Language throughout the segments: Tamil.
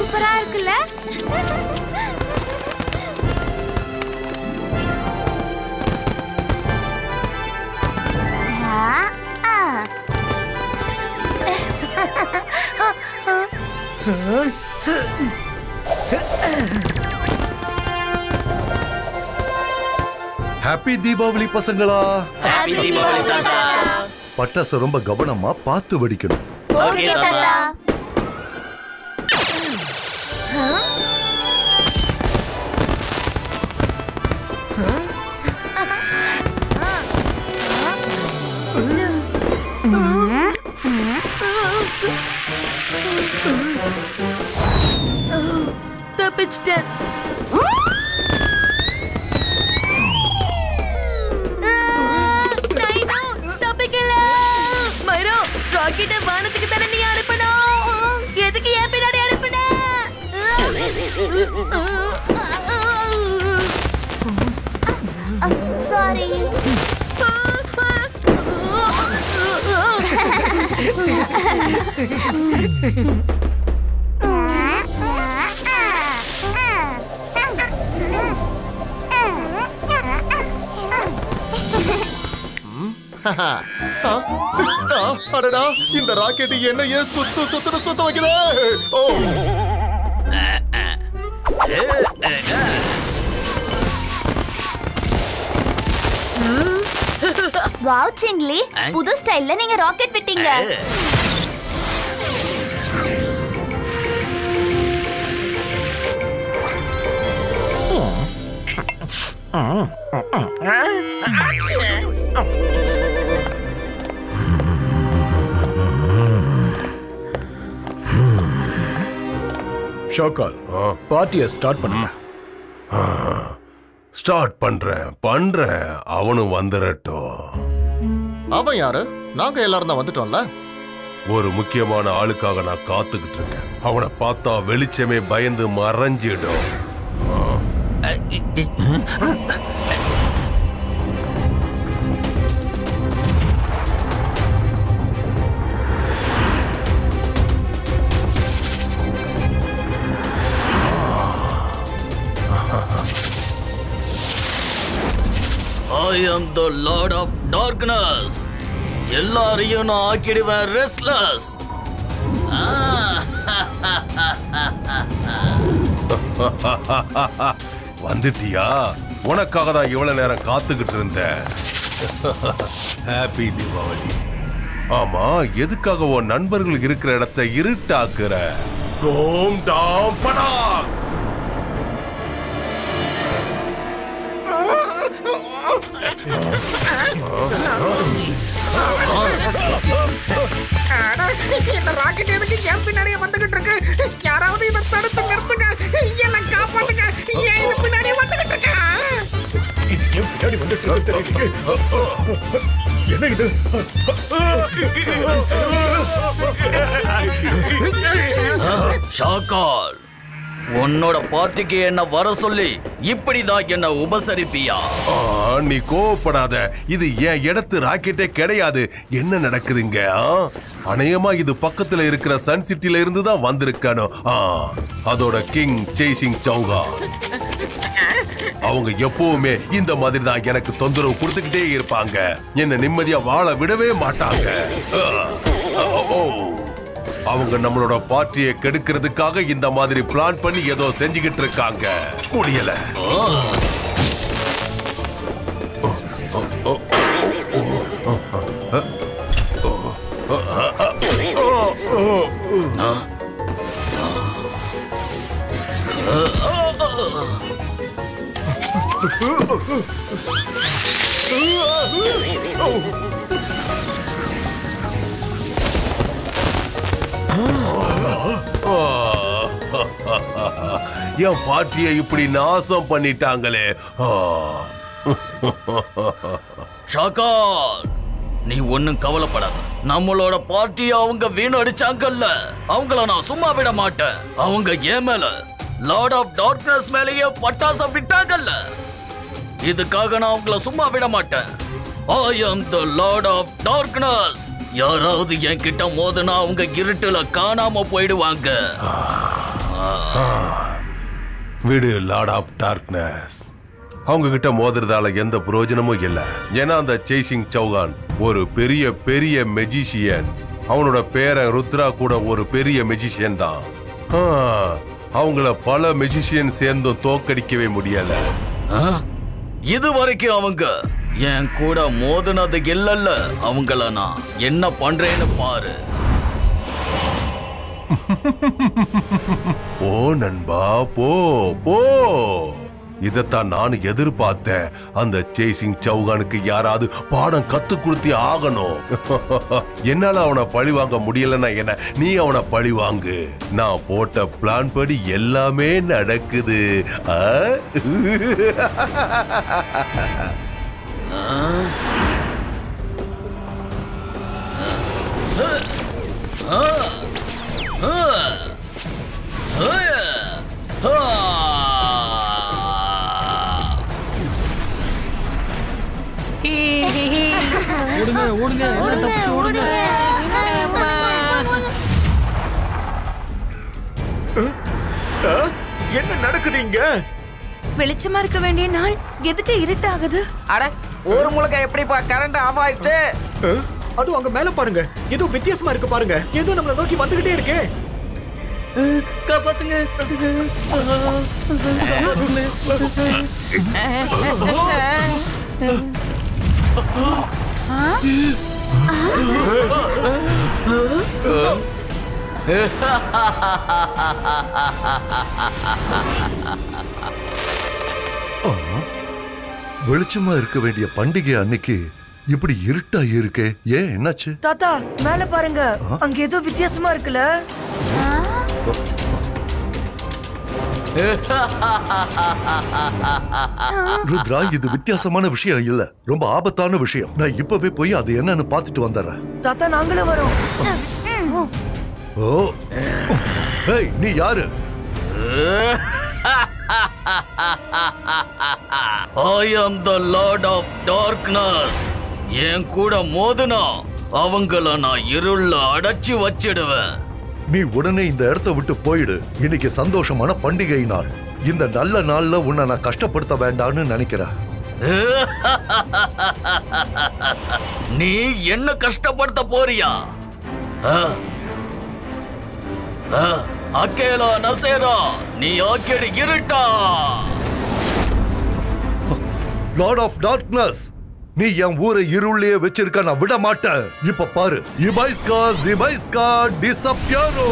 சூப்பரா இருக்குல்ல? ஹாப்பி தீபாவளி பசங்களா. ஹாப்பி தீபாவளி தாத்தா. பட்டாசு ரொம்ப கவனமா பார்த்து வெடிக்கணும். ஓகே தாத்தா. தப்பிச்சிட்டேன். தப்பிக்கல. மைரோ, ராக்கெட்டை வானத்துக்கு தானே நீ அனுப்பணும். எதுக்கு என் பின்னாடி அனுப்புன? சாரி. அடடா, இந்த ராக்கெட் என்ன ஏன் சுத்த வைக்குதே? ஓ வாவ் சிங்லி, புது ஸ்டைல்ல நீங்க ராக்கெட் விட்டீங்க. ஷோகால், பார்ட்டியை ஸ்டார்ட் பண்ணுங்க. ஸ்டார்ட் பண்றேன். அவனும் வந்துடட்டும். அவன் யாரு? நாங்க எல்லாரும் தான் வந்துட்டோம்ல. ஒரு முக்கியமான ஆளுக்காக நான் காத்துக்கிட்டு இருக்கேன். அவனை பார்த்தா வெளிச்சமே பயந்து மறைஞ்சிடும். I am the Lord of Darkness. எல்லாரையும் நான் ஆக்கிடுவேன் ரெஸ்ட்லெஸ். வந்துட்டியா? உனக்காக தான் இவ்வளவு நேரம் காத்துக்கிட்டு இருந்தேன். ஹாப்பி தீபாவளி. ஆமா, எதுக்காக உன் நண்பர்கள் இருக்கிற இடத்தை இருட்டாக்குற? ஓம் டாம் படாக். இந்த ராக்கெட் எதுக்கு என் பின்னாடியே வந்துகிட்டு இருக்கு? யாராவது இதை தடுத்து நிறுத்துங்க. என்ன காப்பாத்துங்க. ஏன் இது பின்னாடியே வந்துகிட்டு இருக்க? இது ஏன் பின்னாடி வந்துட்டு இருக்கு? என்ன இது? ஷாக்கால், உன்னோட பார்ட்டிக்கு என்ன வர சொல்லி இப்படிதான் என்ன உபசரிப்பியா? நீ கோவப்படாத. இது என் இடத்து ராக்கெட்டே கிடையாது. என்ன நடக்குதுங்க? அநேகமா இது பக்கத்துல இருக்கிற சன் சிட்டில இருந்து தான் வந்திருக்கணும். அதோட கிங் சேசிங் சௌகா. அவங்க எப்பவுமே இந்த மாதிரி தான் எனக்கு தொந்தரவு கொடுத்துக்கிட்டே இருப்பாங்க. என்ன நிம்மதியா வாழ விடவே மாட்டாங்க. அவங்க நம்மளோட பார்ட்டியை கெடுக்கிறதுக்காக இந்த மாதிரி பிளான் பண்ணி ஏதோ செஞ்சுக்கிட்டு இருக்காங்க. முடியல. என் பார்ட்டியை இப்படி நாசம் பண்ணிட்டாங்களே. ஷாக்கால், நீ ஒன்னும் கவலைப்படாத. நம்மளோட பார்ட்டியை அவங்க வீணடிச்சாங்கல்ல, அவங்கள நான் சும்மா விட மாட்டேன். அவங்க ஏன் மேல, லார்ட் ஆஃப் டார்க்னஸ் மேலேயே பட்டாசு விட்டாங்கல்ல, இதுக்காக நான் அவங்கள சும்மா விட மாட்டேன். I am the Lord of Darkness. யாராவது என்கிட்ட மோதுனா அவங்க இருட்டுல காணாம போயிடுவாங்க. விடு லார்ட் ஆஃப் டார்க்னஸ். அவங்க கிட்ட மோதுறதால எந்த பிரயோஜனமும் இல்ல. ஏன்னா அந்த சேசிங் சௌகான் ஒரு பெரிய பெரிய மெஜிஷியன். அவனோட பேரன் ருத்ரா கூட ஒரு பெரிய மெஜிஷியன் தான். அவங்கள பல மெஜிஷியன் சேர்ந்தும் தோக்கடிக்கவே முடியல. இது வரைக்கும் அவங்க என் கூட மோதுனது இல்லல்ல. அவங்கள நான் என்ன பண்றேன்னு பாரு. போ நண்பா, போ போ. இதத்தான் நான் எதிர்பார்த்தேன். அந்த சேசிங் சௌகானுக்கு யாராவது பாடம் கத்து கொடுத்தே ஆகணும். என்னால அவனை பழி வாங்க முடியலன்னா என்ன, நீ அவனை பழி வாங்கு. நான் போட்ட பிளான் படி எல்லாமே நடக்குது. என்ன நடக்குது இங்க? வெளிச்சமா இருக்க வேண்டிய நாள் எதுக்கு இருட்டாகுது? அட ஒரு முழுக்க எப்படிப்பா கரண்ட் ஆஃப் ஆயிடுச்சு? அது அங்க மேல பாருங்க, ஏதோ வித்தியாசமா இருக்கு பாருங்க. ஏதோ நம்மள நோக்கி வந்துகிட்டே இருக்கே. காப்பாத்துங்க. வெளிச்சமா இருக்க வேண்டிய பண்டிகை அன்னைக்கு இப்படி இருட்டா இருக்கே, ஏன் என்னாச்சு? தாத்தா மேல பாருங்க, அங்க ஏதோ வித்தியாசமா இருக்குல்ல. ருத்ரா, இது வித்தியாசமான விஷயம் இல்ல, ரொம்ப ஆபத்தான விஷயம். நான் இப்பவே போய் அது என்னன்னு பாத்துட்டு வந்துடுறேன். தாத்தா நாங்களும் வரோம். ஓ, ஏய், நீ யாரு? I am the Lord of Darkness. என் கூட மோதுனா அவங்கள நான் இருள அடைச்சு வச்சிடுவேன். நீ உடனே இந்த இடத்த விட்டு போயிடு. இன்னைக்கு சந்தோஷமான பண்டிகை நாள். இந்த நல்ல நாள்ல உன்னை நான் கஷ்டப்படுத்த வேண்டாம்னு நினைக்கிறேன். நீ என்ன கஷ்டப்படுத்த போறியா? அக்கேலா நசேரா, நீ ஆக்கிடு இருட்டா. லார்ட் ஆஃப் டார்க்னஸ், நீ என் ஊரை இருளே வச்சிருக்க, நான் விட மாட்டேன். இப்ப பாரு, இபைஸ்கா ஜிபைஸ்கா டிசப்பியரோ.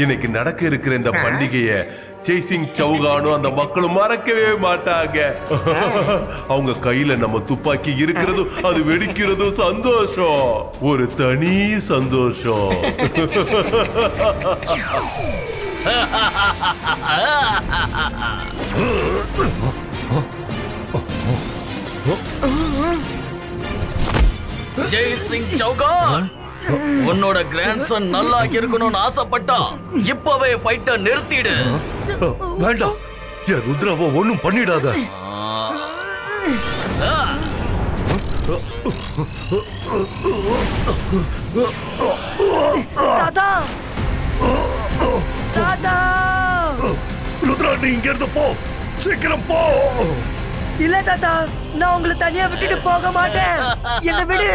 இன்னைக்கு நடக்க இருக்கிற இந்த பண்டிகையை சேசிங் சௌகானும் அந்த மக்களும் மறக்கவே மாட்டாங்க. அவங்க கையில நம்ம துப்பாக்கி இருக்கிறதும் அது வெடிக்கிறதும் சந்தோஷம், ஒரு தனி சந்தோஷம். ஜெய் சிங் சௌகான், உன்னோட கிராண்ட்சன் நல்லா இருக்கணும்னு ஆசைப்பட்டா இப்பவே ஃபைட்ட நிறுத்திடு. வேண்டாம், என் ருத்ராவை ஒண்ணும் பண்ணிடாத. தாத்தா தாத்தா, ருத்ரா, நீ இங்க இருந்து போ, சீக்கிரம் போ. இல்ல தாத்தா, நான் உங்களை தனியா விட்டுட்டு போக மாட்டேன். என்ன விடு.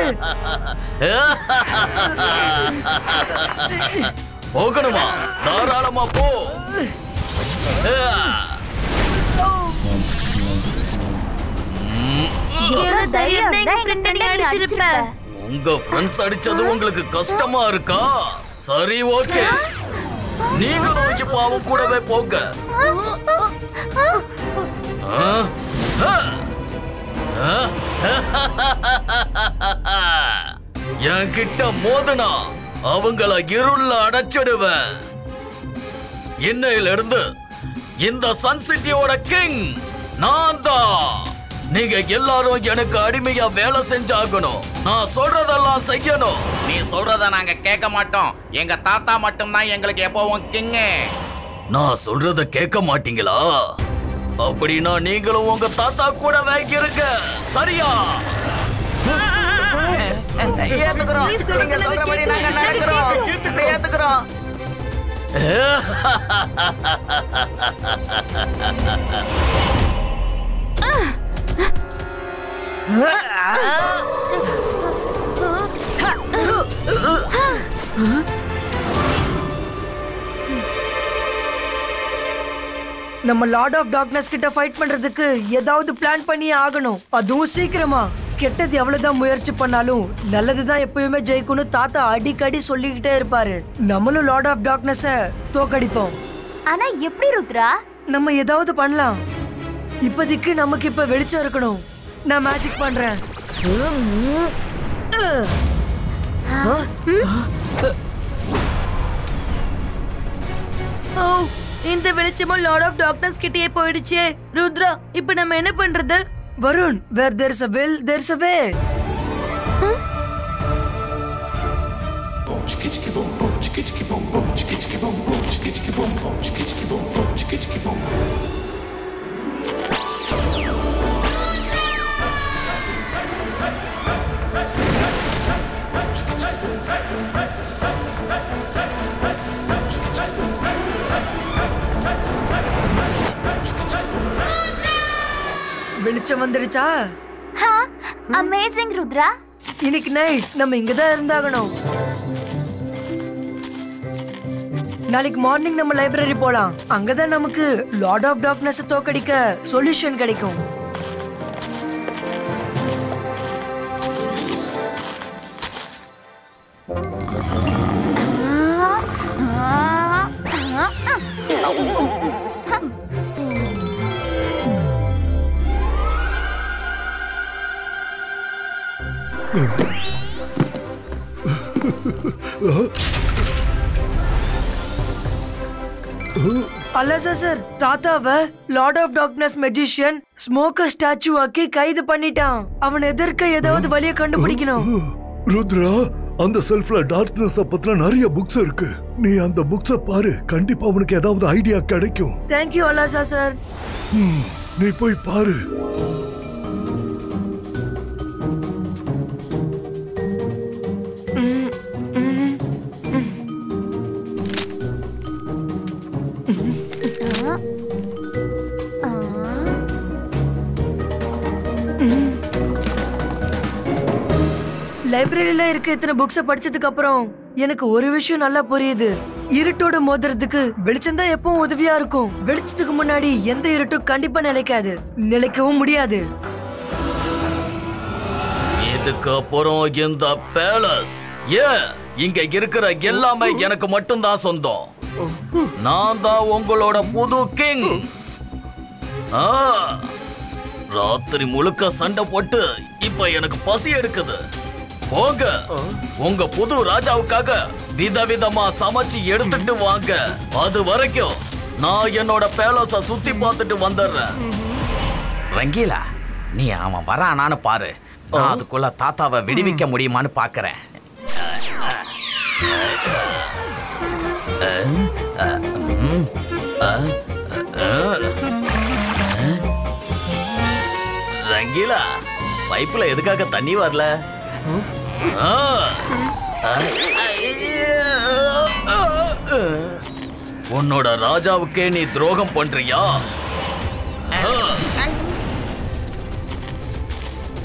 போகணுமா? தாராளமா போ. உங்க ஃப்ரெண்ட்ஸ் அடிச்சது உங்களுக்கு கஷ்டமா இருக்கா? சரி, ஓகே, நீங்களும் இப்ப அவன் கூடவே போங்க. என் கிட்ட மோதனா அவங்கள இருள அடைச்சிடுவேன். இன்னையில இருந்து இந்த சன் சிட்டியோட கிங் நான் தான். நீங்க எல்லாரும் எனக்கு அடிமையா வேலை செஞ்சாகணும். நான் சொல்றதெல்லாம் செய்யணும். நீ சொல்றத நாங்க கேட்க மாட்டோம். எங்க தாத்தா மட்டும்தான் எங்களுக்கு எப்பவும் கிங்கு. நான் சொல்றத கேட்க மாட்டீங்களா? அப்படின்னா நீங்களும் உங்க தாத்தா கூட வைக்கிறீங்க, சரியா? ஏத்துக்கிறோம். நீங்க சொல்றபடி நாங்க நடக்கிறோம். ஏத்துக்கிறோம். நம்ம லார்ட் ஆஃப் டார்க்னஸ் கிட்ட ஃபைட் பண்றதுக்கு ஏதாவது பிளான் பண்ணி ஆகணும், அதுவும் சீக்கிரமா. கெட்டது எவ்வளவுதான் முயற்சி பண்ணாலும் நல்லதுதான் எப்பயுமே ஜெயிக்கும்னு தாத்தா அடிக்கடி சொல்லிக்கிட்டே இருப்பாரு. நம்மளும் லார்ட் ஆஃப் டார்க்னஸ தோக்கடிப்போம். ஆனா எப்படி ருத்ரா? நம்ம ஏதாவது பண்ணலாம். இப்போதைக்கு நமக்கு இப்ப வெளிச்சம் இருக்கணும். நான் மேஜிக் பண்றேன். இந்த வெளிச்சமும் லார்ட் ஆஃப் டார்க்னஸ் கிட்டயே போயிடுச்சு. ருத்ரா, இப்போ நம்ம என்ன பண்றது? Varun, where there's a will, there's a way. வெளிச்சம் வந்துருச்சா? அமேசிங் ருத்ரா. இன்னைக்கு நைட் நம்ம இங்கதான் இருந்தாகணும். நாளைக்கு மார்னிங் நம்ம லைப்ரரி போலாம். அங்கதான் நமக்கு லார்ட் ஆஃப் டார்க்னஸ் தோக்கடிக்க சொல்யூஷன் கிடைக்கும். அலசா சார், தாத்தாவை lord of darkness magician smoker statue ஆக்கி கைது பண்ணிட்டான். அவன் எதிர்க்க ஏதாவது வழியை கண்டுபிடிக்கணும். ருத்ரா, அந்த செல்ஃப்ல டார்க்னஸ் பத்தின நிறைய புக்ஸ் இருக்கு. நீ அந்த புக்ஸ பாரு, கண்டிப்பா உனக்கு ஏதாவது ஐடியா கிடைக்கும். தேங்க்யூ அலசா சார். நீ போய் பாரு. லைப்ரரியில இருக்க இத்தனை புக்ஸ படிச்சதுக்கு அப்புறம் எனக்கு ஒரு விஷயம் நல்லா புரியுது. இருட்டோட மோதுறதுக்கு வெளிச்சம் தான் எப்பவும் உதவியா இருக்கும். வெளிச்சத்துக்கு முன்னாடி எந்த இருட்டும் கண்டிப்பா நிலைக்காது, நிலைக்கவும் முடியாது. இதுக்கு அப்புறம் இந்த பேலஸ் இங்க இருக்கிற எல்லாமே எனக்கு மட்டும் தான் சொந்தம். நான் தான் உங்களோட புது கிங். ராத்திரி முழுக்க சண்டை போட்டு இப்ப எனக்கு பசி எடுக்குது. போங்க, உங்க புது ராஜாவுக்காக விதவிதமா சமைச்சு எடுத்துட்டு வாங்க. அது வரைக்கும் நான் என்னோட பேலஸ சுத்தி பார்த்துட்டு வந்துடுறேன். ரங்கீலா, நீ அவன் வரானான்னு பாரு. நான் அதுக்குள்ள தாத்தாவை விடுவிக்க முடியுமான்னு பாக்குறேன். ரங்கீலா, பைப்புல எதுக்காக தண்ணி வரல? உன்னோட ராஜாவுக்கே நீ துரோகம் பண்றியா?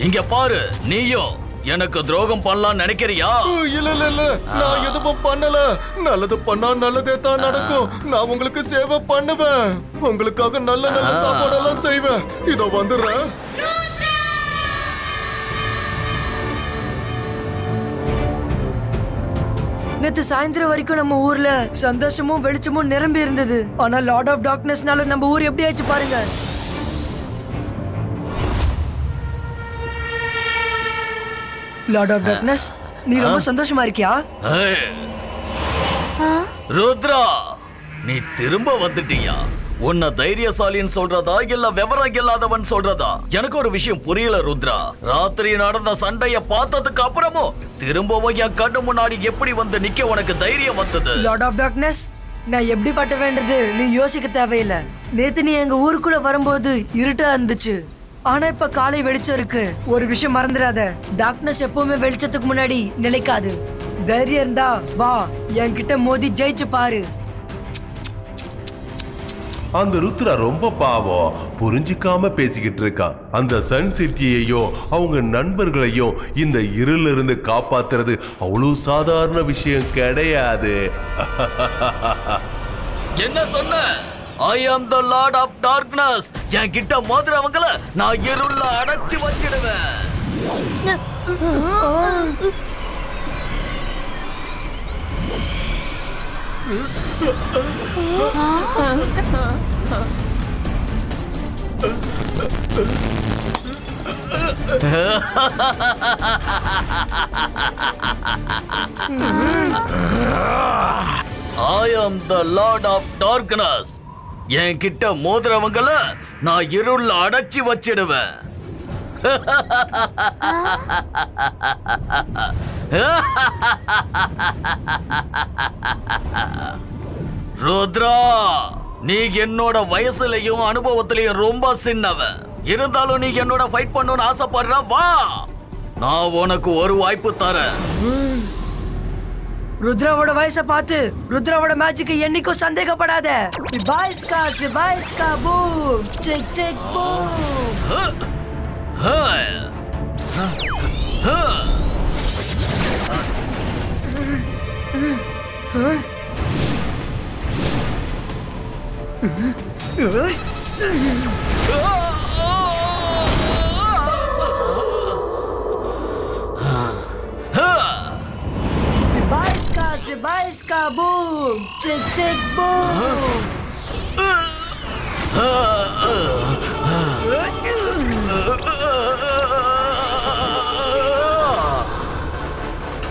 இங்க பாரு, நீயும் எனக்கு துரோகம் பண்ணலாம் நினைக்கிறியா? இல்ல இல்ல இல்ல, நான் எதுவும் பண்ணல. நல்லது பண்ணா நல்லதே தான் நடக்கும். நான் உங்களுக்கு சேவை பண்ணுவேன். உங்களுக்காக நல்ல நல்ல சாப்பாடெல்லாம் செய்வேன். இதோ வந்துடுறேன். நேத்து சாயந்தரம் வரைக்கும் நம்ம ஊர்ல சந்தோஷமும் வெளிச்சமும் நிரம்பி இருந்தது. ஆனா லார்ட் ஆஃப் டார்க்னஸ்னால நம்ம ஊர் எப்படி ஆச்சு பாருங்க. லார்ட் ஆஃப் டார்க்னஸ், நீ ரொம்ப சந்தோஷமா இருக்கியா? ருத்ரா, நீ திரும்ப வந்துட்டியா? உன்னை தைரியசாலின்னு சொல்றதா இல்ல விவரம் இல்லாதவன் சொல்றதா? எனக்கு ஒரு விஷயம் புரியல ருத்ரா. ராத்திரி நடந்த சண்டைய பார்த்ததுக்கு அப்புறமும் திரும்பவும் என் கண்ணு முன்னாடி எப்படி வந்து நிக்க உனக்கு தைரியம் வந்தது? லார்ட் ஆஃப் டார்க்னஸ், நான் எப்படிப்பட்ட வேண்டது நீ யோசிக்க தேவையில்லை. நேத்து நீ எங்க ஊருக்குள்ள வரும்போது இருட்டா இருந்துச்சு, ஆனா இப்ப காலை வெளிச்சம் இருக்கு. ஒரு விஷயம் மறந்துடாத, டார்க்னஸ் எப்பவுமே வெளிச்சத்துக்கு முன்னாடி நிலைக்காது. தைரியம் இருந்தா வா, என்கிட்ட மோதி ஜெயிச்சு பாரு. அந்த ருத்ரா ரொம்ப பாவம், புரிஞ்சுக்காம பேசிக்கிட்டு இருக்கான். அந்த சன் சிட்டியையும் அவங்க நண்பர்களையும் இந்த இருளிலிருந்து இருந்து காப்பாத்துறது அவ்வளவு சாதாரண விஷயம் கிடையாது. என்ன சொன்ன? I am the Lord of Darkness. என் கிட்ட மோதுறவங்கள நான் இருள அடைச்சி வச்சிடுவேன். I am the Lord of Darkness. என் கிட்ட மோதுறவங்கள நான் இருள அடைச்சி வச்சிடுவேன். ருத்ரா, நீ என்னோட வயசுலயும் அனுபவத்திலையும் ரொம்ப சின்னவன். இருந்தாலும் நீ என்னோட ஃபைட் பண்ணணும்னு ஆசைப்படுற, வா, நான் உனக்கு ஒரு வாய்ப்பு தரேன். ருத்ராவோட வயசை பார்த்து ருத்ராவோட மேஜிக்கு என்னைக்கும் சந்தேகப்படாத. Zibayska boom, check check boom. Zibayska boom, check check boom.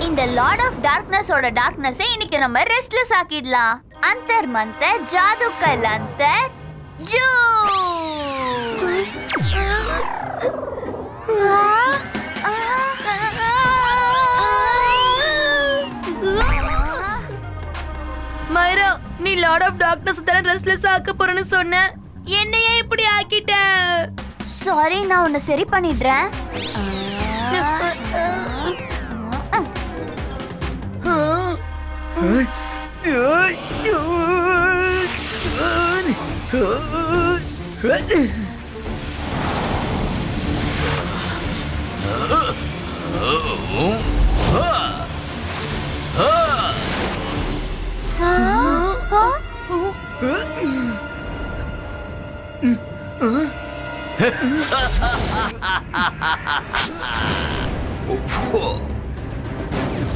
இந்த லார்ட் ஆஃப் டார்க்னஸ் ஓட டார்க்னஸை இன்னைக்கு நம்ம ரெஸ்ட்லெஸ் ஆக்கிடலாம். அந்தர் மந்தர் ஜாது கலந்தர் ஜூ. மைரா, நீ லார்ட் ஆஃப் டார்க்னஸ் தான ரெஸ்ட்லெஸ் ஆக்க போறேன்னு சொன்ன, என்னையே இப்படி ஆக்கிட்ட? சாரி, நான் உன்னை சரி பண்ணிடுறேன்.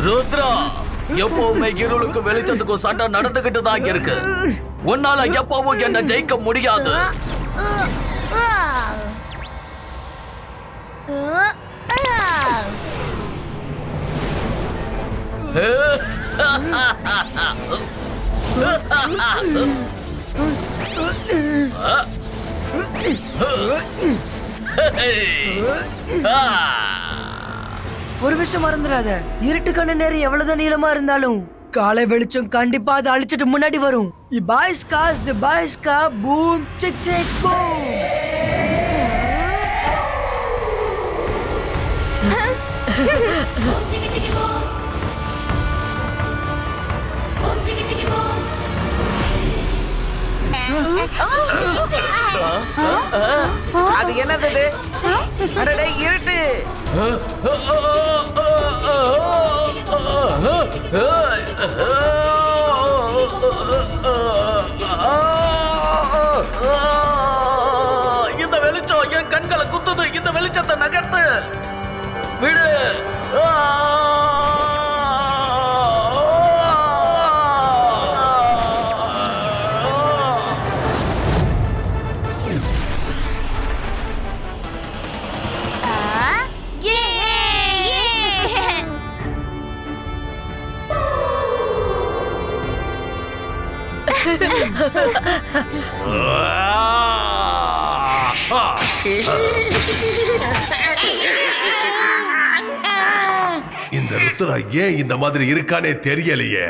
ருத்ரா, எப்பவுமே இருளுக்கு வெளிச்சத்துக்கும் சண்டை நடந்துகிட்டு தான் இருக்கு. உன்னால எப்பவும் என்ன ஜெயிக்க முடியாது. ஒரு விஷயம் மறந்துடாத, இருட்டு கண்ணு நேரம் எவ்வளவுதான் நீளமா இருந்தாலும் காலை வெளிச்சம் கண்டிப்பா அதை அழிச்சிட்டு முன்னாடி வரும். பாய்ஸ்கா பூம் செக் செக் பூம். அது என்னது? அடடே, இருட்டு. இந்த வெளிச்சம் என் கண்களை குத்துது. இந்த வெளிச்சத்தை நகர்த்து விடு. இந்த ருத்ரா ஏன் இந்த மாதிரி இருக்கானே தெரியலையே.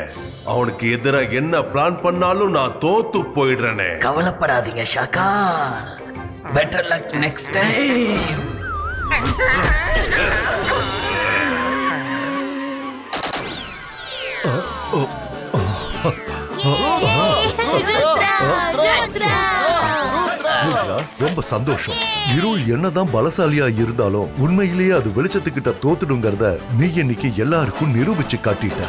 அவனுக்கு எதிரா என்ன பிளான் பண்ணாலும் நான் தோத்து போயிடுறேனே. கவலைப்படாதீங்க ஷாக்கா, பெட்டர் லக் நெக்ஸ்ட் டைம். ரொம்ப சந்தோஷம். இருள் என்னதான் பலசாலியா இருந்தாலும் உண்மையிலேயே அது வெளிச்சத்துக்கிட்ட தோத்துடுங்கிறத நீ இன்னைக்கு எல்லாருக்கும் நிரூபிச்சு காட்டிட்ட.